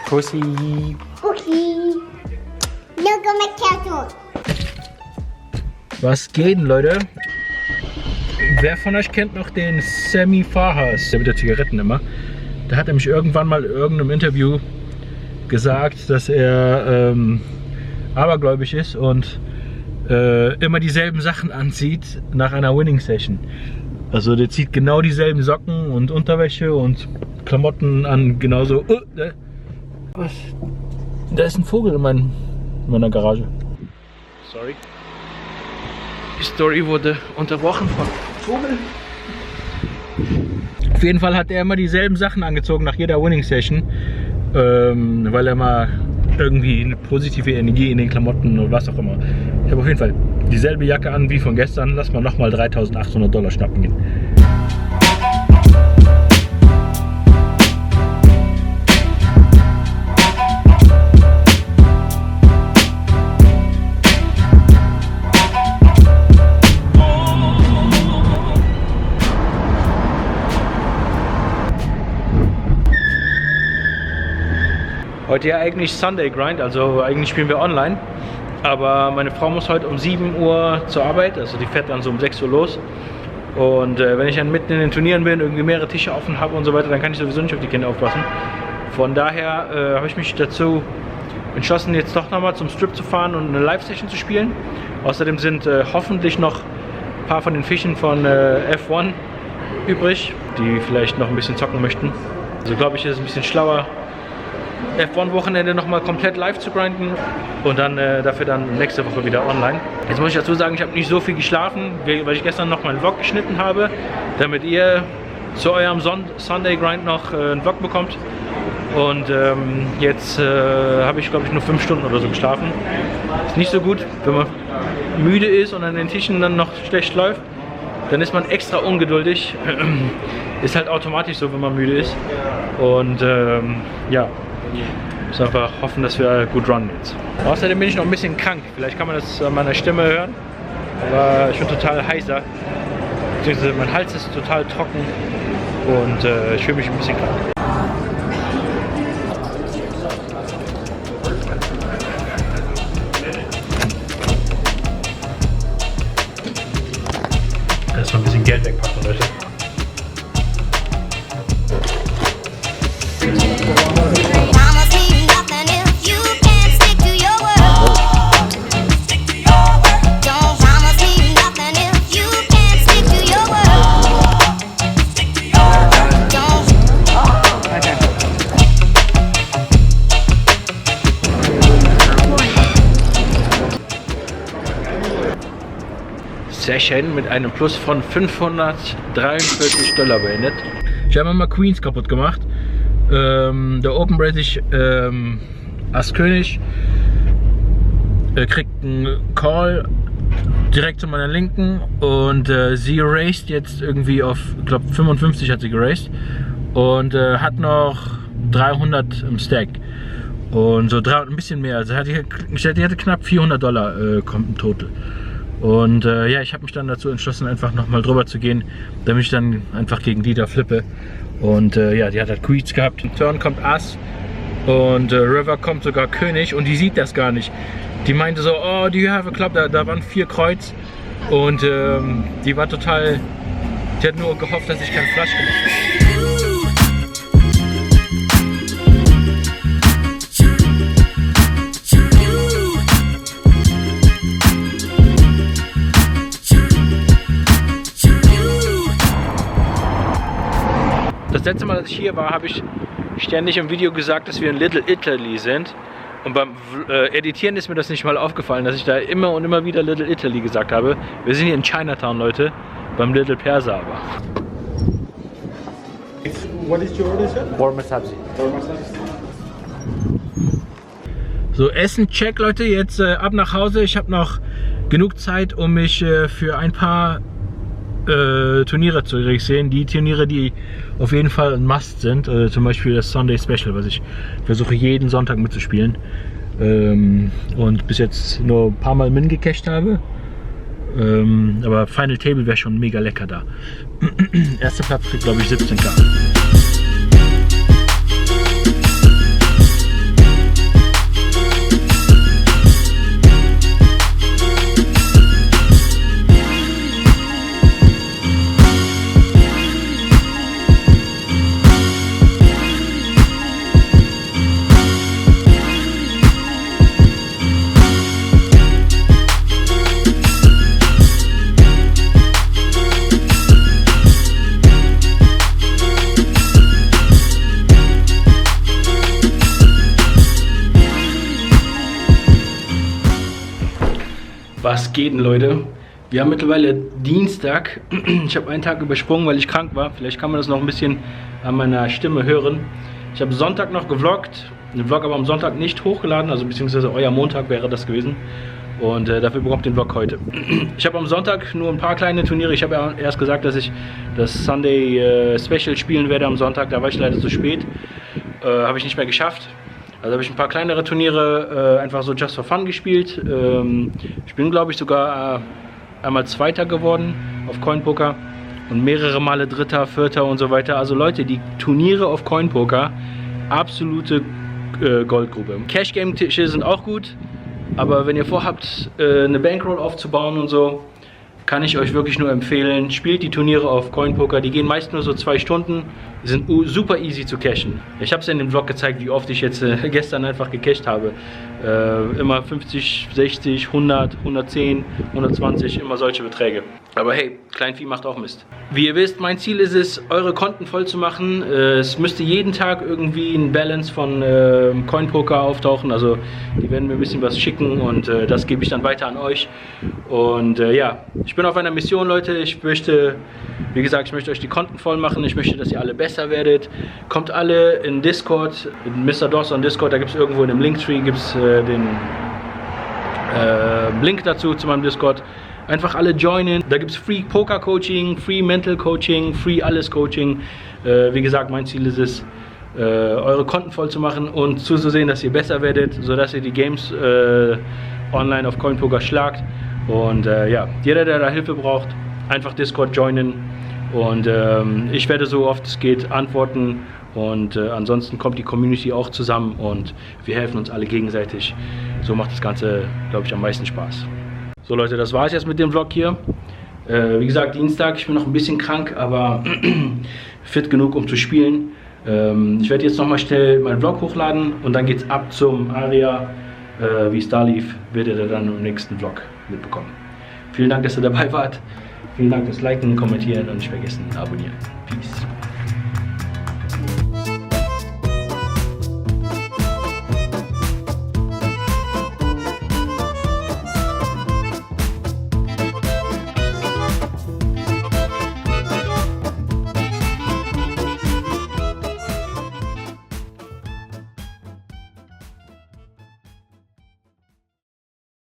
Pussy. Okay. Look at my castle. Was geht denn, Leute? Wer von euch kennt noch den Sammy Fahas, der mit der Zigaretten immer? Der hat nämlich irgendwann mal in irgendeinem Interview gesagt, dass er abergläubig ist und immer dieselben Sachen anzieht nach einer Winning Session. Also der zieht genau dieselben Socken und Unterwäsche und Klamotten an, genauso. Was? Da ist ein Vogel in meiner Garage. Sorry. Die Story wurde unterbrochen von Vogel. Auf jeden Fall hat er immer dieselben Sachen angezogen nach jeder Winning Session, weil er mal irgendwie eine positive Energie in den Klamotten oder was auch immer. Ich habe auf jeden Fall dieselbe Jacke an wie von gestern. Lass mal nochmal $3.800 schnappen gehen. Heute ja eigentlich Sunday Grind, also eigentlich spielen wir online. Aber meine Frau muss heute um 7 Uhr zur Arbeit, also die fährt dann so um 6 Uhr los. Und wenn ich dann mitten in den Turnieren bin, irgendwie mehrere Tische offen habe und so weiter, dann kann ich sowieso nicht auf die Kinder aufpassen. Von daher habe ich mich dazu entschlossen, jetzt doch nochmal zum Strip zu fahren und eine Live-Session zu spielen. Außerdem sind hoffentlich noch ein paar von den Fischen von F1 übrig, die vielleicht noch ein bisschen zocken möchten. Also glaube ich, ist es ein bisschen schlauer, F1-Wochenende nochmal komplett live zu grinden und dann dafür dann nächste Woche wieder online. Jetzt muss ich dazu sagen, ich habe nicht so viel geschlafen, weil ich gestern noch meinen Vlog geschnitten habe, damit ihr zu eurem Sunday Grind noch einen Vlog bekommt. Und jetzt habe ich, glaube ich, nur 5 Stunden oder so geschlafen. Ist nicht so gut, wenn man müde ist und an den Tischen dann noch schlecht läuft. Dann ist man extra ungeduldig. Ist halt automatisch so, wenn man müde ist. Und ja. Ich muss einfach hoffen, dass wir gut runnen jetzt. Außerdem bin ich noch ein bisschen krank. Vielleicht kann man das an meiner Stimme hören. Aber ich bin total heiser. Beziehungsweise mein Hals ist total trocken. Und ich fühle mich ein bisschen krank. Erstmal ein bisschen Geld wegpacken, Leute. Session mit einem Plus von $543 beendet. Ich habe mal Queens kaputt gemacht. Der Open Brace ich Ass König kriegt einen Call direkt zu meiner Linken und sie raced jetzt irgendwie auf, ich glaube 55 hat sie geraced und hat noch 300 im Stack und so 300, ein bisschen mehr. Also die hatte knapp $400 kommt im Total. Und ja, ich habe mich dann dazu entschlossen, einfach nochmal drüber zu gehen, damit ich dann einfach gegen die da flippe. Und ja, die hat halt Queens gehabt. Im Turn kommt Ass und River kommt sogar König und die sieht das gar nicht. Die meinte so, oh, do you have a club? Da waren 4 Kreuz und die war total, die hat nur gehofft, dass ich keinen Flush gemacht habe. Das letzte Mal, als ich hier war, habe ich ständig im Video gesagt, dass wir in Little Italy sind. Und beim Editieren ist mir das nicht mal aufgefallen, dass ich da immer und immer wieder Little Italy gesagt habe. Wir sind hier in Chinatown, Leute, beim Little Persa aber. What is your order, sir? Warm Sabzi. So, Essen, check, Leute, jetzt ab nach Hause. Ich habe noch genug Zeit, um mich für ein paar Turniere zu registrieren. Die Turniere, die auf jeden Fall ein Must sind, zum Beispiel das Sunday Special, was ich versuche jeden Sonntag mitzuspielen und bis jetzt nur ein paar Mal Min gecached habe, aber Final Table wäre schon mega lecker da. Erster Platz kriegt, glaube ich, 17k. Was geht denn, Leute? Wir haben mittlerweile Dienstag. Ich habe einen Tag übersprungen, weil ich krank war. Vielleicht kann man das noch ein bisschen an meiner Stimme hören. Ich habe Sonntag noch gevloggt, den Vlog aber am Sonntag nicht hochgeladen, also beziehungsweise euer Montag wäre das gewesen. Und dafür bekommt den Vlog heute. Ich habe am Sonntag nur ein paar kleine Turniere. Ich habe ja erst gesagt, dass ich das Sunday Special spielen werde am Sonntag. Da war ich leider zu spät. Habe ich nicht mehr geschafft. Also habe ich ein paar kleinere Turniere einfach so just for fun gespielt. Ich bin, glaube ich, sogar einmal Zweiter geworden auf Coinpoker und mehrere Male Dritter, Vierter und so weiter. Also Leute, die Turniere auf Coinpoker, absolute Goldgrube. Cash-Game-Tische sind auch gut, aber wenn ihr vorhabt, eine Bankroll aufzubauen und so, kann ich euch wirklich nur empfehlen, spielt die Turniere auf Coinpoker. Die gehen meist nur so 2 Stunden, sind super easy zu cashen. Ich habe es ja in dem Vlog gezeigt, wie oft ich jetzt gestern einfach gecasht habe. Immer 50, 60, 100, 110, 120, immer solche Beträge. Aber hey, Kleinvieh macht auch Mist. Wie ihr wisst, mein Ziel ist es, eure Konten voll zu machen. Es müsste jeden Tag irgendwie ein Balance von Coinpoker auftauchen. Also die werden mir ein bisschen was schicken und das gebe ich dann weiter an euch. Und ja, ich bin auf einer Mission, Leute. Ich möchte, wie gesagt, ich möchte euch die Konten voll machen. Ich möchte, dass ihr alle besser werdet. Kommt alle in Discord, in Mr. Dawson Discord. Da gibt es irgendwo in dem Linktree gibt's den Link dazu zu meinem Discord. Einfach alle joinen. Da gibt es Free Poker Coaching, Free Mental Coaching, Free alles Coaching. Wie gesagt, mein Ziel ist es, eure Konten voll zu machen und zuzusehen, dass ihr besser werdet, sodass ihr die Games online auf Coinpoker schlagt. Und ja, jeder, der da Hilfe braucht, einfach Discord joinen. Und ich werde so oft es geht antworten. Und ansonsten kommt die Community auch zusammen und wir helfen uns alle gegenseitig. So macht das Ganze, glaube ich, am meisten Spaß. So Leute, das war es jetzt mit dem Vlog hier. Wie gesagt, Dienstag, ich bin noch ein bisschen krank, aber fit genug, um zu spielen. Ich werde jetzt nochmal schnell meinen Vlog hochladen und dann geht es ab zum Aria. Wie es da lief, werdet ihr dann im nächsten Vlog mitbekommen. Vielen Dank, dass ihr dabei wart. Vielen Dank fürs Liken, Kommentieren und nicht vergessen, abonnieren. Peace.